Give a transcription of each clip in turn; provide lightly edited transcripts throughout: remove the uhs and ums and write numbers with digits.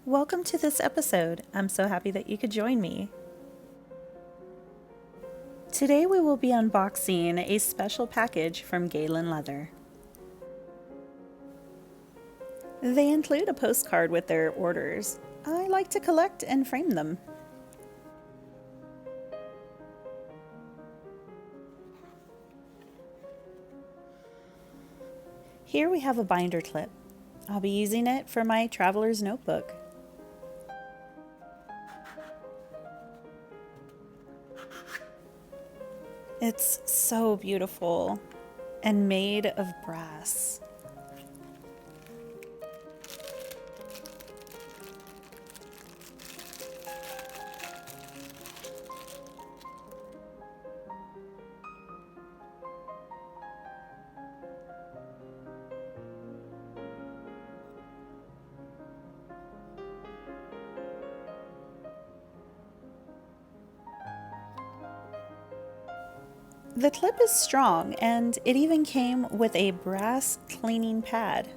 Welcome to this episode. I'm so happy that you could join me. Today we will be unboxing a special package from Galen Leather. They include a postcard with their orders. I like to collect and frame them. Here we have a binder clip. I'll be using it for my traveler's notebook. It's so beautiful and made of brass. The clip is strong, and it even came with a brass cleaning pad.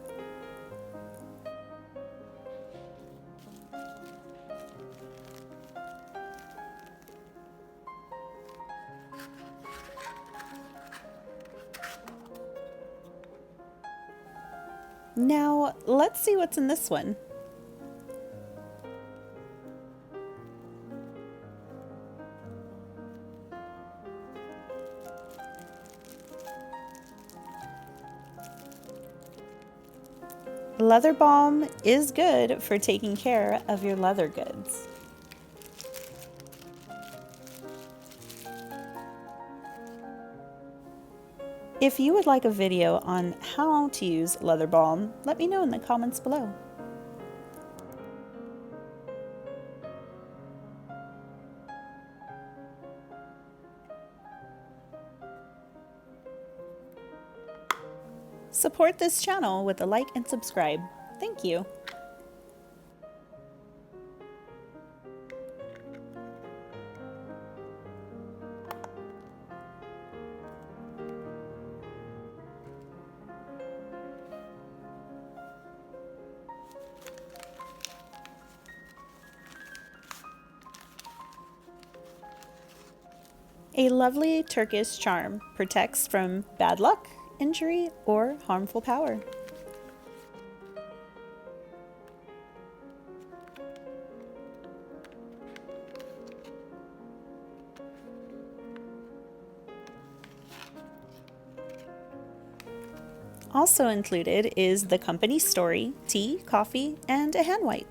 Now, let's see what's in this one. Leather Balm is good for taking care of your leather goods. If you would like a video on how to use Leather Balm, let me know in the comments below. Support this channel with a like and subscribe. Thank you. A lovely Turkish charm protects from bad luck, injury, or harmful power. Also included is the company story, tea, coffee, and a hand wipe.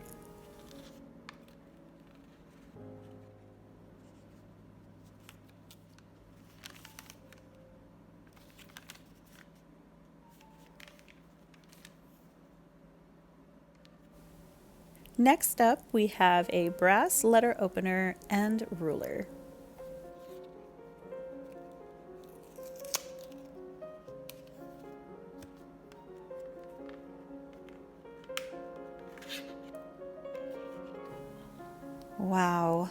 Next up, we have a brass letter opener and ruler. Wow,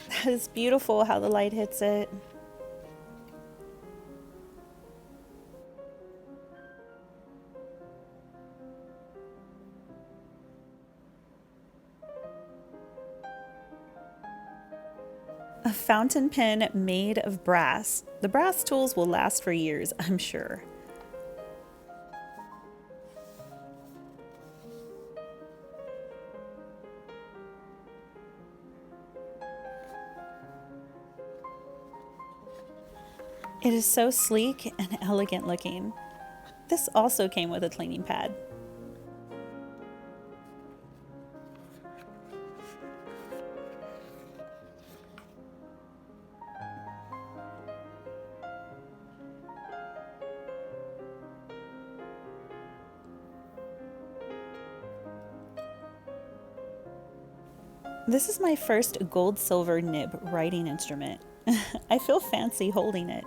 that is beautiful how the light hits it. A fountain pen made of brass. The brass tools will last for years, I'm sure. It is so sleek and elegant looking. This also came with a cleaning pad. This is my first gold-silver nib writing instrument. I feel fancy holding it.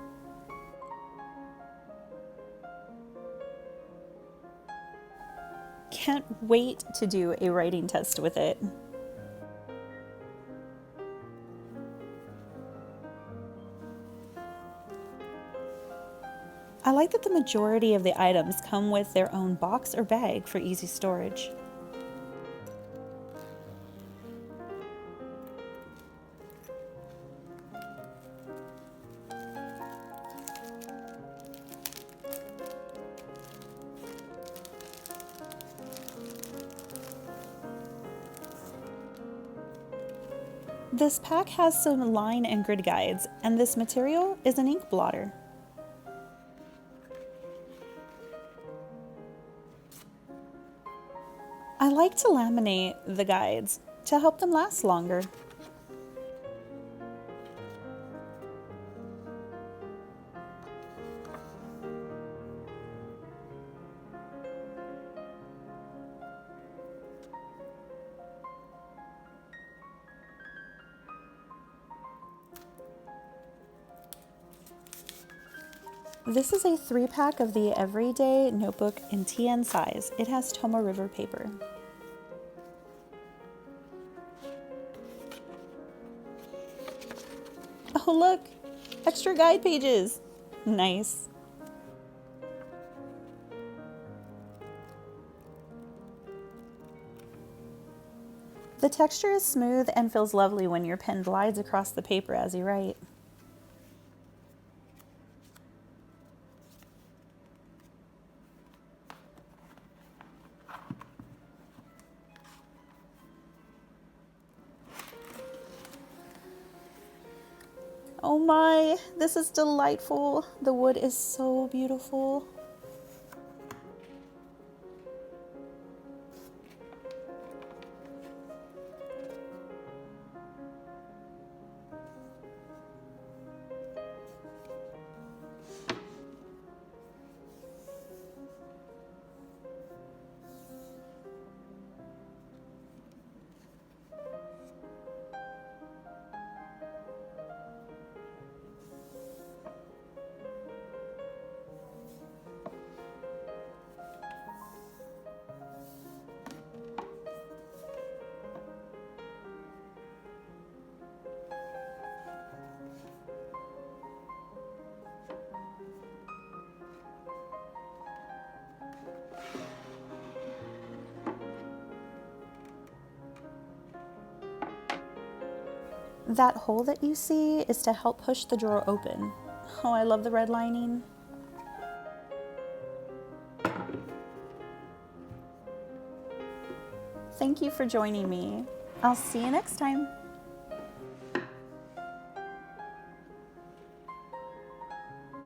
Can't wait to do a writing test with it. I like that the majority of the items come with their own box or bag for easy storage. This pack has some line and grid guides, and this material is an ink blotter. I like to laminate the guides to help them last longer. This is a 3-pack of the Everyday Notebook in TN size. It has Tomoe River paper. Oh look, extra guide pages. Nice. The texture is smooth and feels lovely when your pen glides across the paper as you write. Oh my, this is delightful. The wood is so beautiful. That hole that you see is to help push the drawer open. Oh, I love the red lining. Thank you for joining me. I'll see you next time.